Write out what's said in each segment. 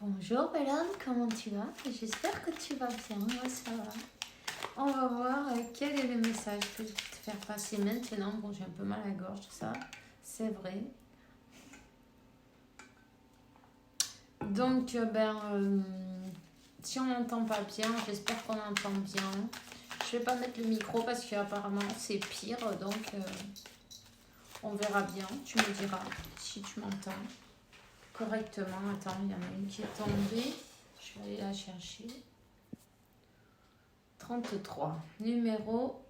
Bonjour bel homme, comment tu vas? J'espère que tu vas bien, moi ça va. On va voir quel est le message que je vais te faire passer maintenant. Bon, j'ai un peu mal à la gorge, ça, c'est vrai. Donc, si on n'entend pas bien, j'espère qu'on entend bien. Je vais pas mettre le micro parce qu'apparemment c'est pire, donc on verra bien. Tu me diras si tu m'entends correctement. Attends, il y en a une qui est tombée. Je vais aller la chercher. 33. Numéro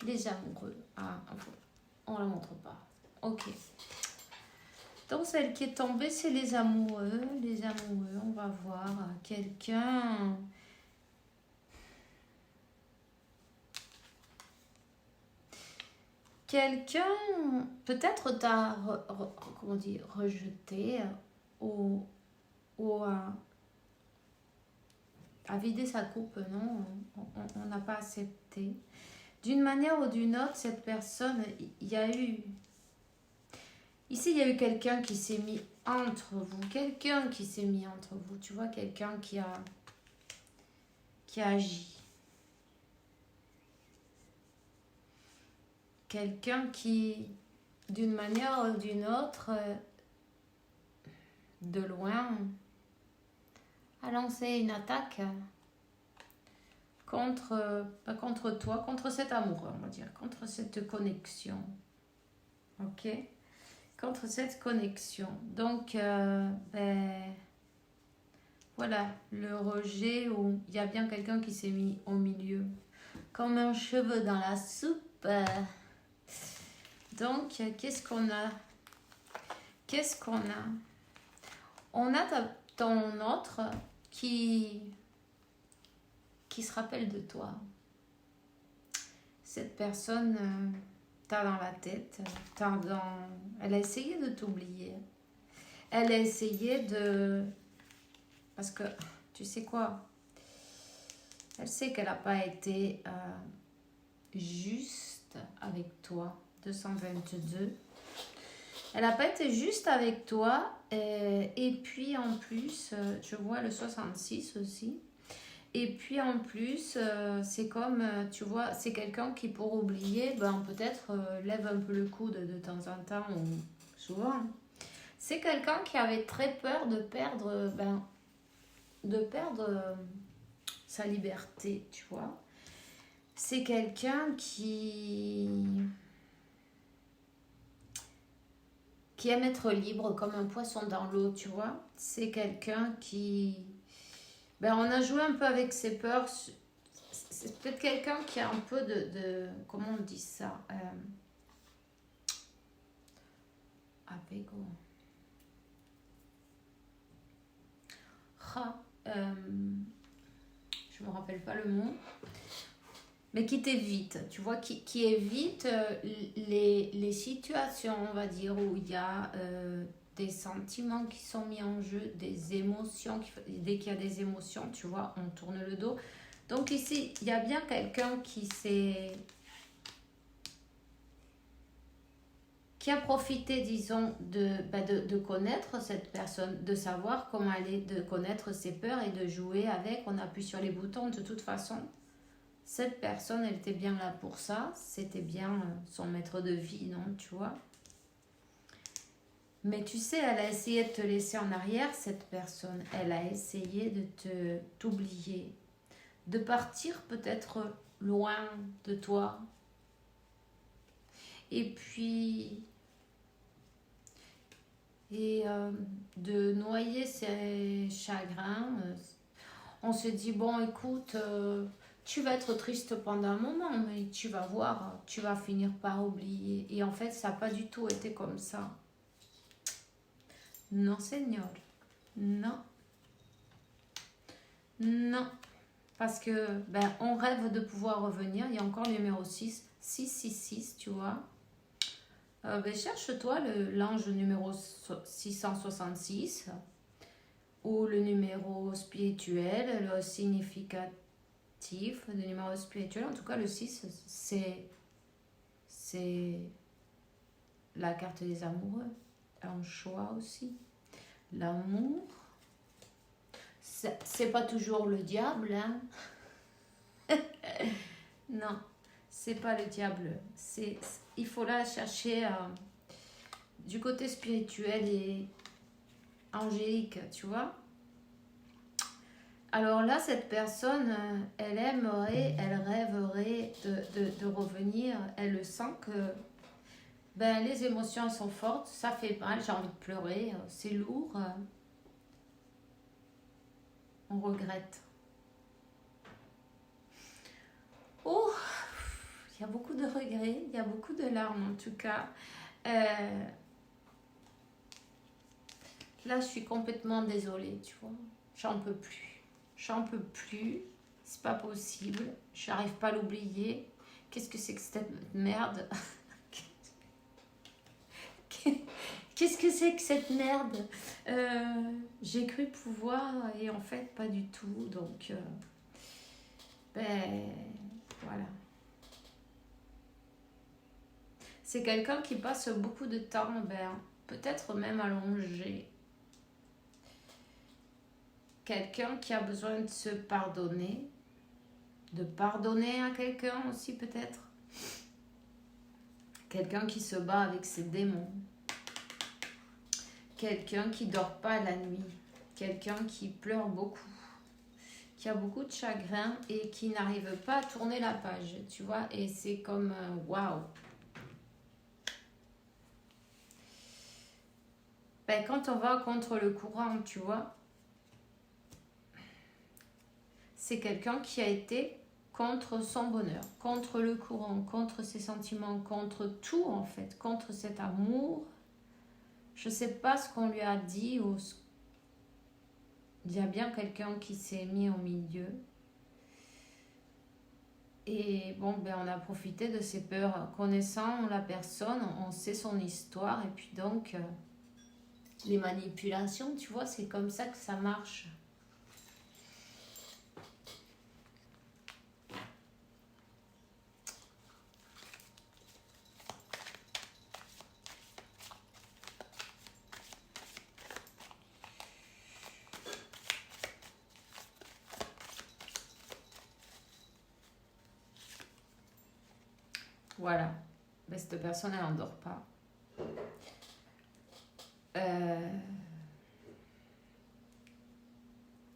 des amoureux. Ah, on la montre pas. Ok. Donc celle qui est tombée, c'est les amoureux. Les amoureux, on va voir quelqu'un. Quelqu'un, peut-être t'a comment dire, rejeté ou a vidé sa coupe, non, on n'a pas accepté. D'une manière ou d'une autre, cette personne, il y a eu... Ici, il y a eu quelqu'un qui s'est mis entre vous. Quelqu'un qui s'est mis entre vous. Tu vois, quelqu'un qui a agi. Quelqu'un qui, d'une manière ou d'une autre, de loin, a lancé une attaque contre toi, contre cet amour, on va dire, contre cette connexion. Ok? Contre cette connexion. Donc, voilà, le rejet où il y a bien quelqu'un qui s'est mis au milieu. Comme un cheveu dans la soupe. Donc, qu'est-ce qu'on a? Qu'est-ce qu'on a? On a ton autre qui se rappelle de toi. Cette personne, t'as dans la tête, elle a essayé de t'oublier. Elle a essayé de... Parce que, tu sais quoi? Elle sait qu'elle n'a pas été juste avec toi. 222. Elle n'a pas été juste avec toi. Et puis en plus, je vois le 66 aussi. Et puis en plus, c'est comme, tu vois, c'est quelqu'un qui pour oublier, peut-être lève un peu le coude de temps en temps ou souvent. C'est quelqu'un qui avait très peur de perdre, sa liberté, tu vois. C'est quelqu'un qui aime être libre comme un poisson dans l'eau, tu vois. C'est quelqu'un qui... on a joué un peu avec ses peurs. C'est peut-être quelqu'un qui a un peu de comment on dit ça? Apego. Je me rappelle pas le mot. Mais qui t'évite, tu vois, qui évite les situations, on va dire, où il y a des sentiments qui sont mis en jeu, des émotions, dès qu'il y a des émotions, tu vois, on tourne le dos. Donc ici, il y a bien quelqu'un qui a profité, disons, de connaître cette personne, de savoir comment elle est, de connaître ses peurs et de jouer avec. On appuie sur les boutons de toute façon. Cette personne, elle était bien là pour ça. C'était bien son maître de vie, non, tu vois. Mais tu sais, elle a essayé de te laisser en arrière, cette personne. Elle a essayé de t'oublier. De partir peut-être loin de toi. Et puis... de noyer ses chagrins. On se dit, bon, écoute... tu vas être triste pendant un moment, mais tu vas voir, tu vas finir par oublier. Et en fait, ça n'a pas du tout été comme ça. Non, Seigneur. Non. Non. Parce que, on rêve de pouvoir revenir. Il y a encore le numéro 6, 666, tu vois. Cherche-toi l'ange numéro 666 ou le numéro spirituel, le significatif. Le numéro spirituel, en tout cas le 6, c'est la carte des amoureux, un choix aussi, l'amour, c'est pas toujours le diable, hein. Non, c'est pas le diable. Il faut là chercher du côté spirituel et angélique, tu vois. Alors là, cette personne, elle aimerait, elle rêverait de revenir. Elle le sent que ben, les émotions sont fortes, ça fait mal, j'ai envie de pleurer, c'est lourd. On regrette. Oh, il y a beaucoup de regrets, il y a beaucoup de larmes en tout cas. Là, je suis complètement désolée, tu vois. J'en peux plus. J'en peux plus. C'est pas possible. J'arrive pas à l'oublier. Qu'est-ce que c'est que cette merde? Qu'est-ce que c'est que cette merde? J'ai cru pouvoir et en fait pas du tout. Donc, ben voilà. C'est quelqu'un qui passe beaucoup de temps, ben, peut-être même allongé. Quelqu'un qui a besoin de se pardonner, de pardonner à quelqu'un aussi peut-être. Quelqu'un qui se bat avec ses démons. Quelqu'un qui dort pas la nuit. Quelqu'un qui pleure beaucoup. Qui a beaucoup de chagrin et qui n'arrive pas à tourner la page, tu vois. Et c'est comme waouh. Ben, quand on va contre le courant, tu vois, c'est quelqu'un qui a été contre son bonheur, contre le courant, contre ses sentiments, contre tout en fait, contre cet amour. Je ne sais pas ce qu'on lui a dit. Il y a bien quelqu'un qui s'est mis au milieu. Et bon, ben on a profité de ses peurs. Connaissant la personne, on sait son histoire. Et puis donc, les manipulations, tu vois, c'est comme ça que ça marche. Voilà. Ben, cette personne, elle n'endort pas.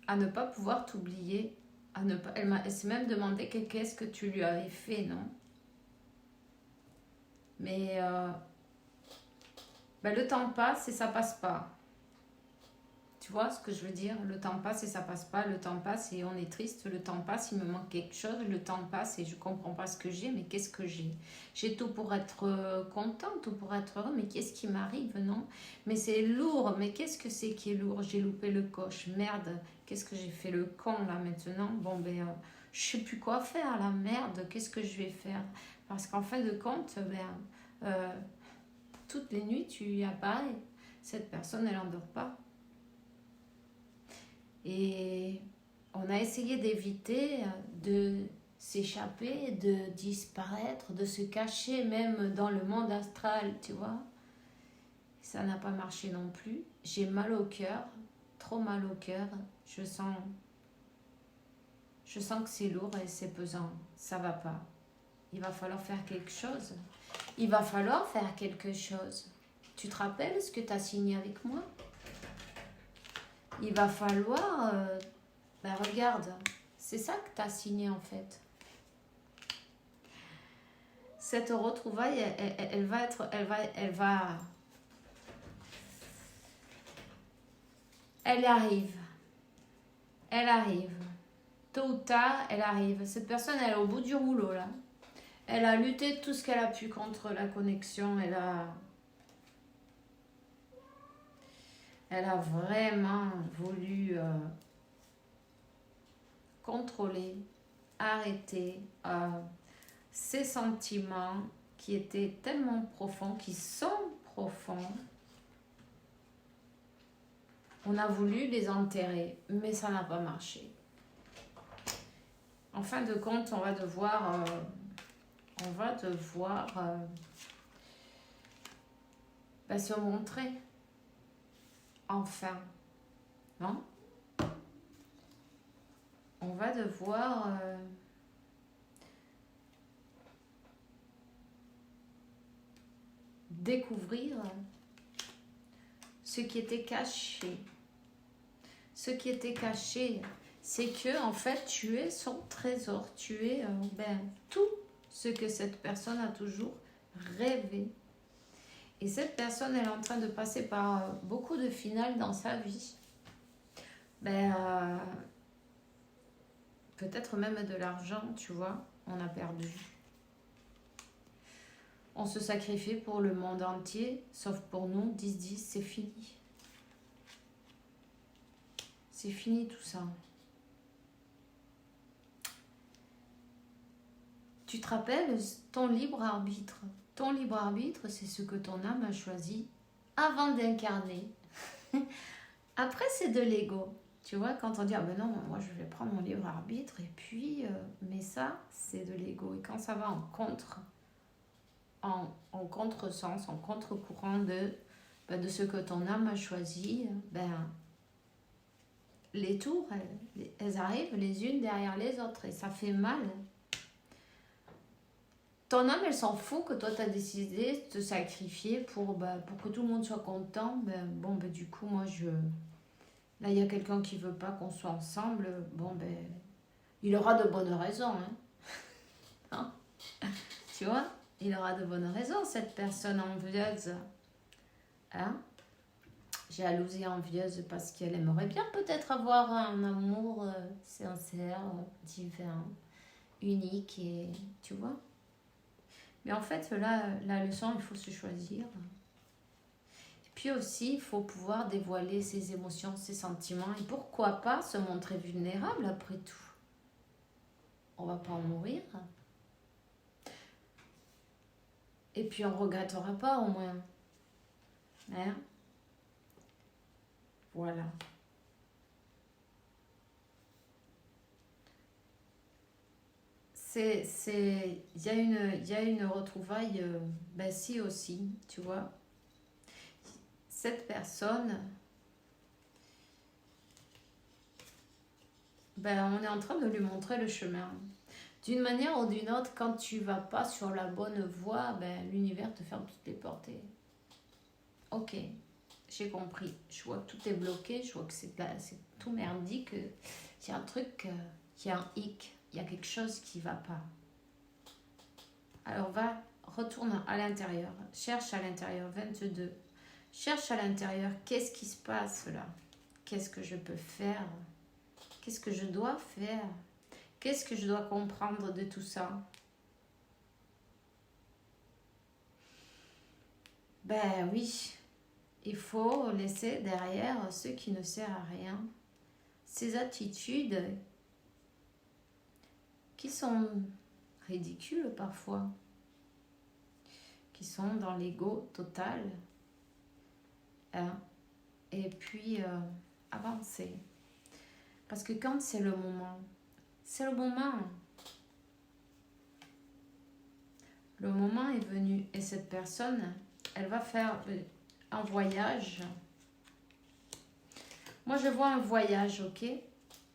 À ne pas pouvoir t'oublier. Elle s'est même demandé qu'est-ce que tu lui avais fait, non? Mais ben, le temps passe et ça passe pas. Tu vois ce que je veux dire? Le temps passe et ça passe pas. Le temps passe et on est triste. Le temps passe, il me manque quelque chose. Le temps passe et je comprends pas ce que j'ai. Mais qu'est-ce que j'ai? J'ai tout pour être contente, tout pour être heureux. Mais qu'est-ce qui m'arrive, non? Mais c'est lourd. Mais qu'est-ce que c'est qui est lourd? J'ai loupé le coche. Merde. Qu'est-ce que j'ai fait le con là maintenant? Bon ben, je sais plus quoi faire. La merde. Qu'est-ce que je vais faire? Parce qu'en fin de compte, ben, toutes les nuits, tu y apparais. Cette personne, elle n'endort pas. Et on a essayé d'éviter de s'échapper, de disparaître, de se cacher même dans le monde astral, tu vois. Ça n'a pas marché non plus. J'ai mal au cœur, trop mal au cœur. Je sens que c'est lourd et c'est pesant. Ça va pas. Il va falloir faire quelque chose. Il va falloir faire quelque chose. Tu te rappelles ce que tu as signé avec moi? Il va falloir... ben regarde, c'est ça que tu as signé en fait. Cette retrouvaille, elle va être... Elle arrive. Elle arrive. Tôt ou tard, elle arrive. Cette personne, elle est au bout du rouleau là. Elle a lutté tout ce qu'elle a pu contre la connexion. Elle a vraiment voulu contrôler, arrêter ses sentiments qui étaient tellement profonds, qui sont profonds. On a voulu les enterrer, mais ça n'a pas marché. En fin de compte, on va devoir se montrer. Enfin, non? on va devoir découvrir ce qui était caché. Ce qui était caché, c'est que en fait, tu es son trésor. Tu es tout ce que cette personne a toujours rêvé. Et cette personne, elle est en train de passer par beaucoup de finales dans sa vie. Peut-être même de l'argent, tu vois, on a perdu. On se sacrifie pour le monde entier, sauf pour nous, 10-10, c'est fini. C'est fini tout ça. Tu te rappelles ton libre arbitre. Ton libre arbitre, c'est ce que ton âme a choisi avant d'incarner. Après, c'est de l'ego. Tu vois, quand on dit, ah ben non, moi je vais prendre mon libre arbitre, et puis, mais ça, c'est de l'ego. Et quand ça va en contresens, en contre-courant de ce que ton âme a choisi, les tours, elles arrivent les unes derrière les autres, et ça fait mal. Ton âme, elle s'en fout que toi, tu as décidé de te sacrifier pour que tout le monde soit content. Du coup, moi, là, il y a quelqu'un qui veut pas qu'on soit ensemble. Il aura de bonnes raisons. Hein? Tu vois? Il aura de bonnes raisons, cette personne envieuse. Hein? Jalousie envieuse parce qu'elle aimerait bien peut-être avoir un amour sincère, divin, unique, et tu vois? Mais en fait, là, la leçon, il faut se choisir. Et puis aussi, il faut pouvoir dévoiler ses émotions, ses sentiments. Et pourquoi pas se montrer vulnérable après tout? On va pas en mourir. Et puis, on ne regrettera pas au moins. Hein? Voilà. Il y a une retrouvaille, si aussi, tu vois. Cette personne, on est en train de lui montrer le chemin. D'une manière ou d'une autre, quand tu vas pas sur la bonne voie, l'univers te ferme toutes les portes. Ok, j'ai compris. Je vois que tout est bloqué, je vois que c'est tout merdique. Il y a un truc, il y a un hic. Il y a quelque chose qui ne va pas. Alors retourne à l'intérieur. Cherche à l'intérieur, 22. Cherche à l'intérieur, qu'est-ce qui se passe là? Qu'est-ce que je peux faire? Qu'est-ce que je dois faire? Qu'est-ce que je dois comprendre de tout ça? Oui, il faut laisser derrière ce qui ne sert à rien. Ces attitudes qui sont ridicules parfois, qui sont dans l'ego total, et puis avancer. Parce que quand c'est le moment, le moment est venu, et cette personne, elle va faire un voyage. Moi, je vois un voyage, ok?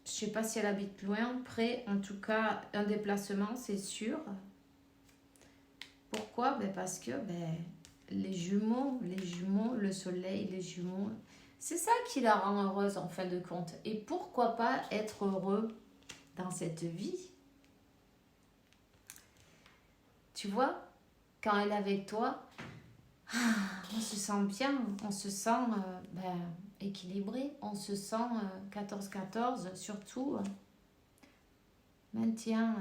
Je sais pas si elle habite loin, près, en tout cas, un déplacement, c'est sûr. Pourquoi? Parce que les jumeaux, le soleil, les jumeaux, c'est ça qui la rend heureuse en fin de compte. Et pourquoi pas être heureux dans cette vie? Tu vois, quand elle est avec toi, on se sent bien, on se sent équilibré, on se sent 14-14, surtout maintient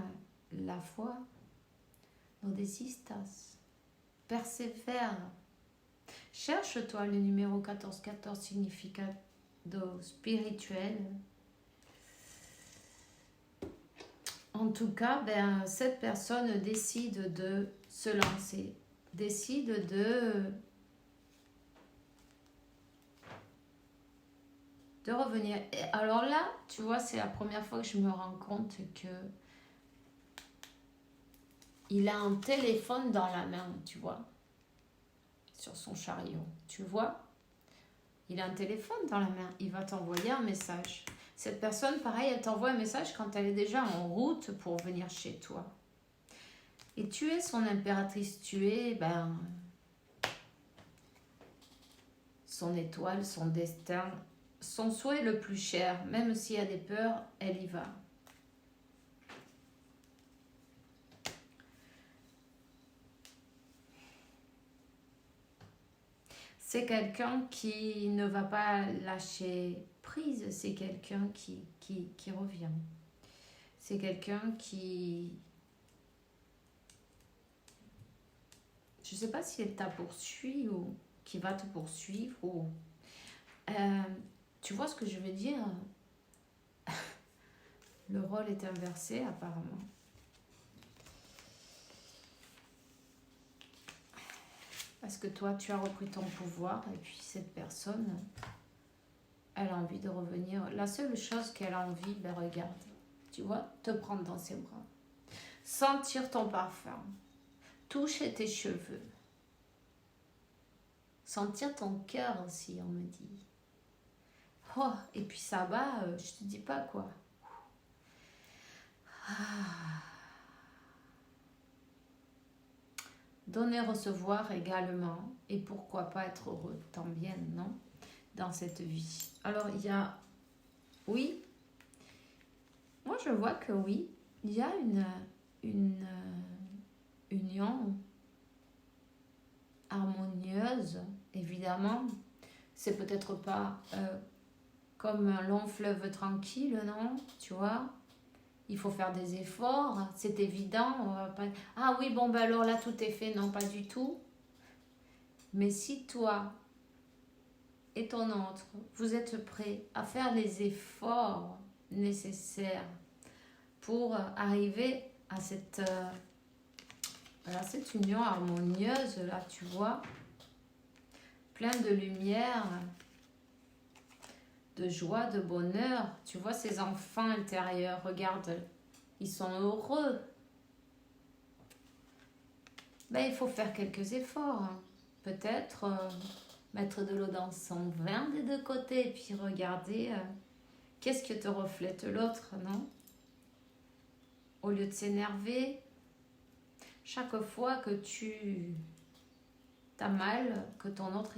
la foi, no desistas, persévère. Cherche-toi le numéro 14-14, significat spirituel. En tout cas, cette personne décide de se lancer, décide de revenir. Et alors là, tu vois, c'est la première fois que je me rends compte que il a un téléphone dans la main, tu vois, sur son chariot. Tu vois, il a un téléphone dans la main. Il va t'envoyer un message. Cette personne, pareil, elle t'envoie un message quand elle est déjà en route pour venir chez toi. Et tu es son impératrice, tu es son étoile, son destin, son souhait le plus cher. Même s'il y a des peurs, elle y va. C'est quelqu'un qui ne va pas lâcher prise, c'est quelqu'un qui revient. C'est quelqu'un qui... Je ne sais pas si elle t'a poursuivi ou qui va te poursuivre. Ou, tu vois ce que je veux dire? Le rôle est inversé apparemment. Parce que toi, tu as repris ton pouvoir et puis cette personne, elle a envie de revenir. La seule chose qu'elle a envie, regarde, tu vois, te prendre dans ses bras. Sentir ton parfum. Toucher tes cheveux. Sentir ton cœur aussi, on me dit. Oh, et puis ça va, je te dis pas quoi. Donner, recevoir également. Et pourquoi pas être heureux, tant bien, non? Dans cette vie. Alors, il y a... Oui. Moi, je vois que oui. Il y a une union harmonieuse, évidemment. C'est peut-être pas comme un long fleuve tranquille, non? Tu vois? Il faut faire des efforts, c'est évident. On va pas... Ah oui, bon, alors là, tout est fait. Non, pas du tout. Mais si toi et ton autre, vous êtes prêts à faire les efforts nécessaires pour arriver à cette union harmonieuse, là, tu vois, plein de lumière, de joie, de bonheur. Tu vois ces enfants intérieurs, regarde, ils sont heureux. Il faut faire quelques efforts. Hein. Peut-être mettre de l'eau dans son vin des deux côtés et puis regarder qu'est-ce que te reflète l'autre, non? Au lieu de s'énerver, chaque fois que tu as mal, que ton autre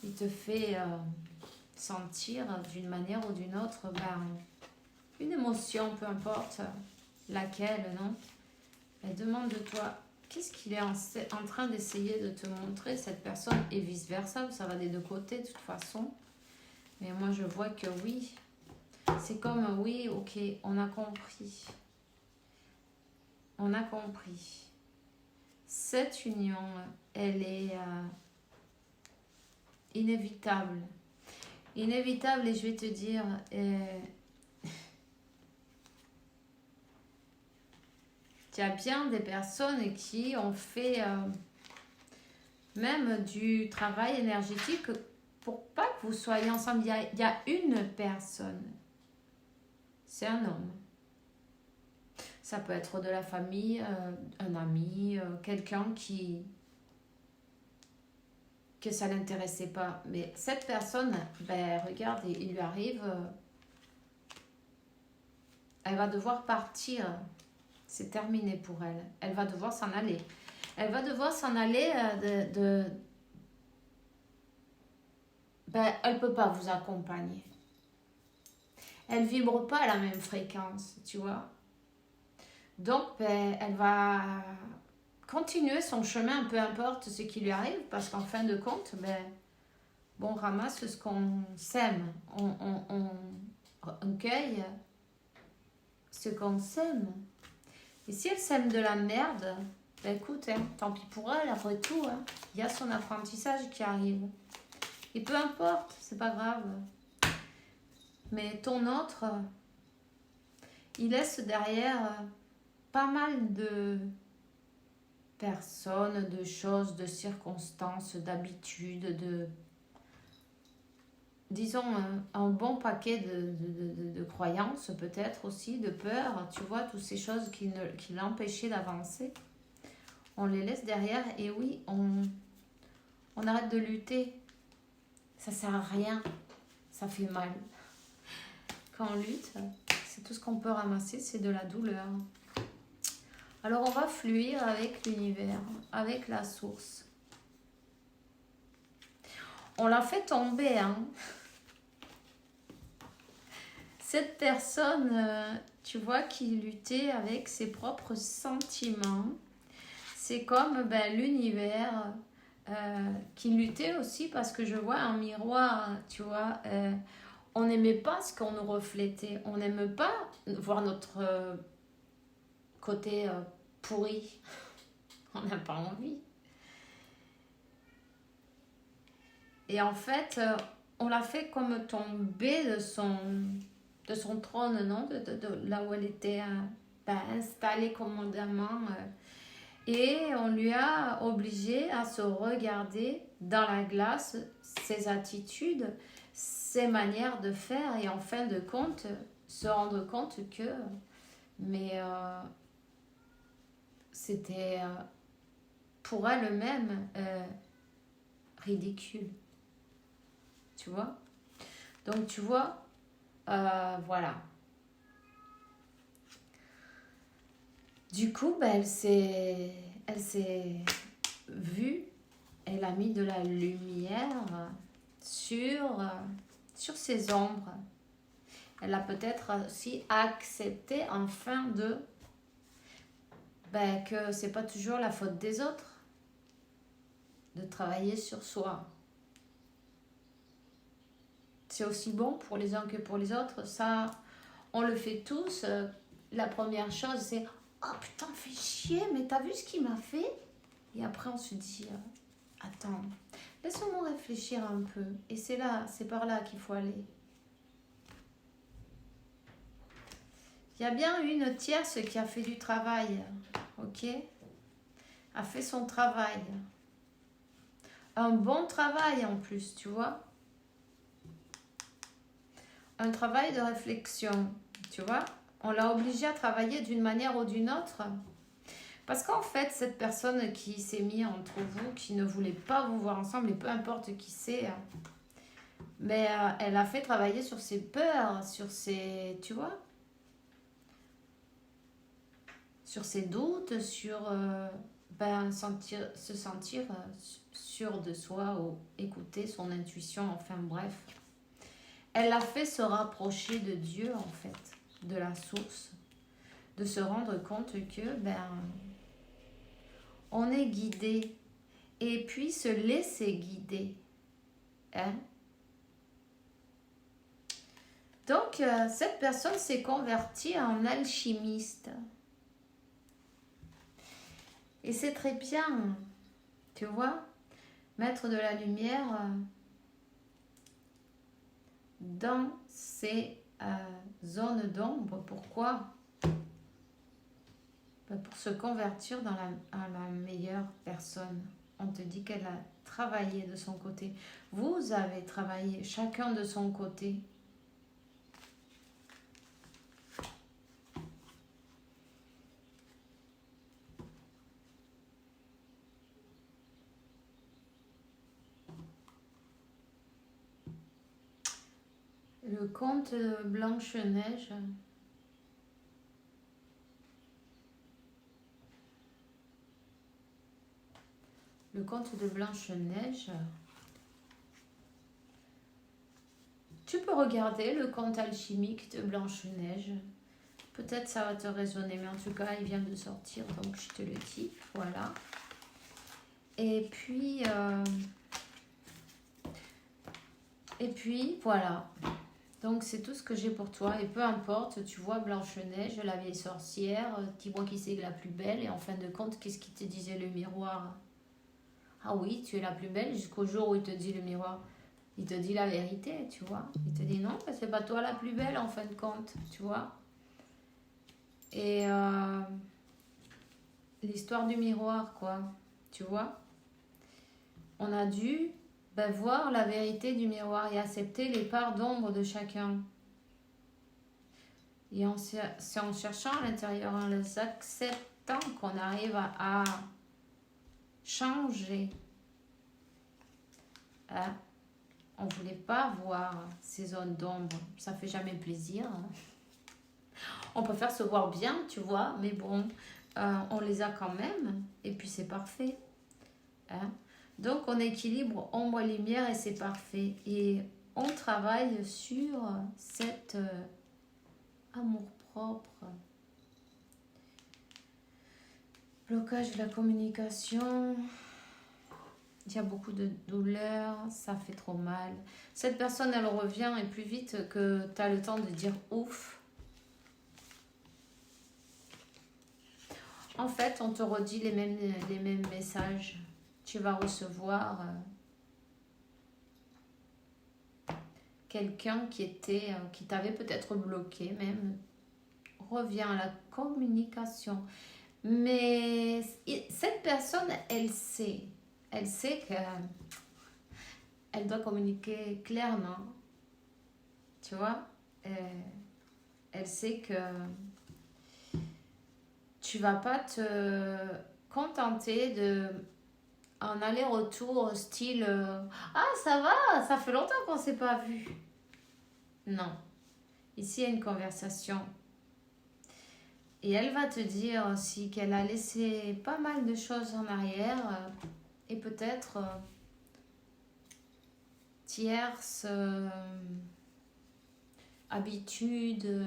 il te fait sentir d'une manière ou d'une autre une émotion, peu importe laquelle, non? Elle demande de toi, qu'est-ce qu'il est en train d'essayer de te montrer, cette personne, et vice-versa, ça va des deux côtés de toute façon. Mais moi, je vois que oui, c'est comme, oui, ok, on a compris. On a compris. Cette union, elle est inévitable. Inévitable, et je vais te dire... il y a bien des personnes qui ont fait même du travail énergétique pour pas que vous soyez ensemble. Il y a une personne. C'est un homme. Ça peut être de la famille, un ami, quelqu'un que ça n'intéressait pas. Mais cette personne, regarde, il lui arrive... elle va devoir partir. C'est terminé pour elle. Elle va devoir s'en aller. Elle va devoir s'en aller elle ne peut pas vous accompagner. Elle ne vibre pas à la même fréquence, tu vois. Donc, elle va continuer son chemin, peu importe ce qui lui arrive, parce qu'en fin de compte, on ramasse ce qu'on sème. On cueille ce qu'on sème. Et si elle sème de la merde, écoute, tant pis pour elle, après tout, il y a son apprentissage qui arrive. Et peu importe, c'est pas grave. Mais ton autre, il laisse derrière pas mal de personnes, de choses, de circonstances, d'habitudes, disons, un bon paquet de croyances, peut-être aussi, de peurs, tu vois, toutes ces choses qui l'empêchaient d'avancer. On les laisse derrière et oui, on arrête de lutter. Ça sert à rien, ça fait mal. quand on lutte, c'est tout ce qu'on peut ramasser, c'est de la douleur. Alors on va fluir avec l'univers, avec la source. On l'a fait tomber, hein. Cette personne, tu vois, qui luttait avec ses propres sentiments, c'est comme l'univers qui luttait aussi parce que je vois un miroir, tu vois. On n'aimait pas ce qu'on nous reflétait. On n'aime pas voir notre côté pourri. On n'a pas envie. Et en fait, on l'a fait comme tomber de son trône, non, de là où elle était installée commandamment. Et on lui a obligé à se regarder dans la glace, ses attitudes, ses manières de faire, et en fin de compte, se rendre compte que c'était pour elle-même ridicule. Tu vois? Donc tu vois, voilà. Du coup, elle s'est vue, elle a mis de la lumière sur ses ombres. Elle a peut-être aussi accepté enfin que c'est pas toujours la faute des autres, de travailler sur soi. C'est aussi bon pour les uns que pour les autres. Ça, on le fait tous. La première chose, c'est « Oh putain, fais chier, mais t'as vu ce qu'il m'a fait ?» Et après, on se dit « Attends, laisse-moi réfléchir un peu. » Et c'est par là qu'il faut aller. Il y a bien une tierce qui a fait du travail, ok? A fait son travail. Un bon travail en plus, tu vois? Un travail de réflexion, tu vois? On l'a obligé à travailler d'une manière ou d'une autre. Parce qu'en fait, cette personne qui s'est mise entre vous, qui ne voulait pas vous voir ensemble, et peu importe qui c'est, mais elle a fait travailler sur ses peurs, sur ses, tu vois? Sur ses doutes, sur se sentir sûr de soi ou écouter son intuition, enfin bref. Elle l'a fait se rapprocher de Dieu en fait, de la source, de se rendre compte que on est guidé et puis se laisser guider. Hein? Donc cette personne s'est convertie en alchimiste. Et c'est très bien, tu vois, mettre de la lumière dans ces zones d'ombre. Pourquoi? Pour se convertir à la meilleure personne. On te dit qu'elle a travaillé de son côté. Vous avez travaillé chacun de son côté. Le conte de Blanche-Neige. Le conte de Blanche-Neige. Tu peux regarder le conte alchimique de Blanche-Neige. Peut-être ça va te résonner, mais en tout cas, il vient de sortir, donc je te le dis. Voilà. Et puis voilà. Donc c'est tout ce que j'ai pour toi. Et peu importe, tu vois Blanche-Neige, la vieille sorcière, dis-moi qui c'est la plus belle. Et en fin de compte, qu'est-ce qui te disait le miroir? Ah oui, tu es la plus belle jusqu'au jour où il te dit le miroir. Il te dit la vérité, tu vois. Il te dit non, c'est pas toi la plus belle en fin de compte, tu vois. Et l'histoire du miroir, quoi, tu vois. On a dû voir la vérité du miroir et accepter les parts d'ombre de chacun. Et c'est en cherchant à l'intérieur, en les acceptant qu'on arrive à changer. On ne voulait pas voir ces zones d'ombre. Ça fait jamais plaisir. On préfère se voir bien, tu vois, mais bon, on les a quand même. Et puis c'est parfait. Hein? Donc on équilibre ombre et lumière et c'est parfait. Et on travaille sur cet amour-propre. Blocage de la communication. Il y a beaucoup de douleur, ça fait trop mal. Cette personne, elle revient et plus vite que tu as le temps de dire ouf. En fait, on te redit les mêmes messages. Tu vas recevoir quelqu'un qui t'avait peut-être bloqué même. Revient à la communication. Mais cette personne, elle sait qu'elle doit communiquer clairement. Tu vois, elle sait que tu vas pas te contenter de un aller-retour style ah ça va, ça fait longtemps qu'on s'est pas vu. Non, ici il y a une conversation. Et elle va te dire aussi qu'elle a laissé pas mal de choses en arrière et peut-être tierces habitudes,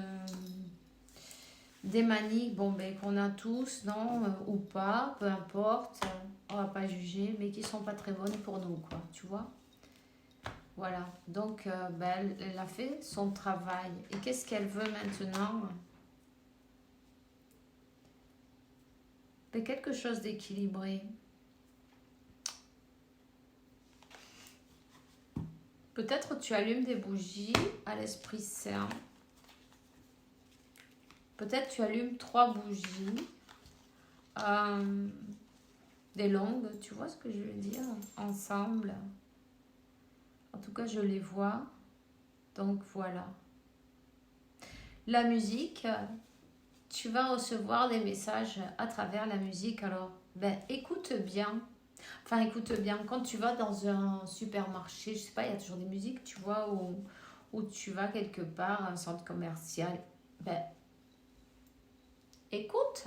des manies bon, ben, qu'on a tous, non, ou pas, peu importe, on va pas juger, mais qui sont pas très bonnes pour nous, quoi, tu vois. Voilà, donc ben, elle a fait son travail. Et qu'est-ce qu'elle veut maintenant? Quelque chose d'équilibré. Peut-être tu allumes des bougies à l'Esprit Saint. Peut-être tu allumes 3 bougies. Des longues, tu vois ce que je veux dire? Ensemble. En tout cas, je les vois. Donc voilà. La musique, tu vas recevoir des messages à travers la musique. Alors, ben, écoute bien. Enfin, écoute bien. Quand tu vas dans un supermarché, je sais pas, il y a toujours des musiques, tu vois, où tu vas quelque part, un centre commercial. Ben, écoute.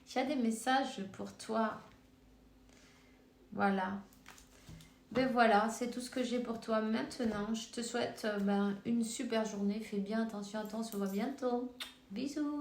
Il y a des messages pour toi. Voilà. Ben voilà, c'est tout ce que j'ai pour toi maintenant. Je te souhaite une super journée. Fais bien attention à toi. On se voit bientôt. Bisous.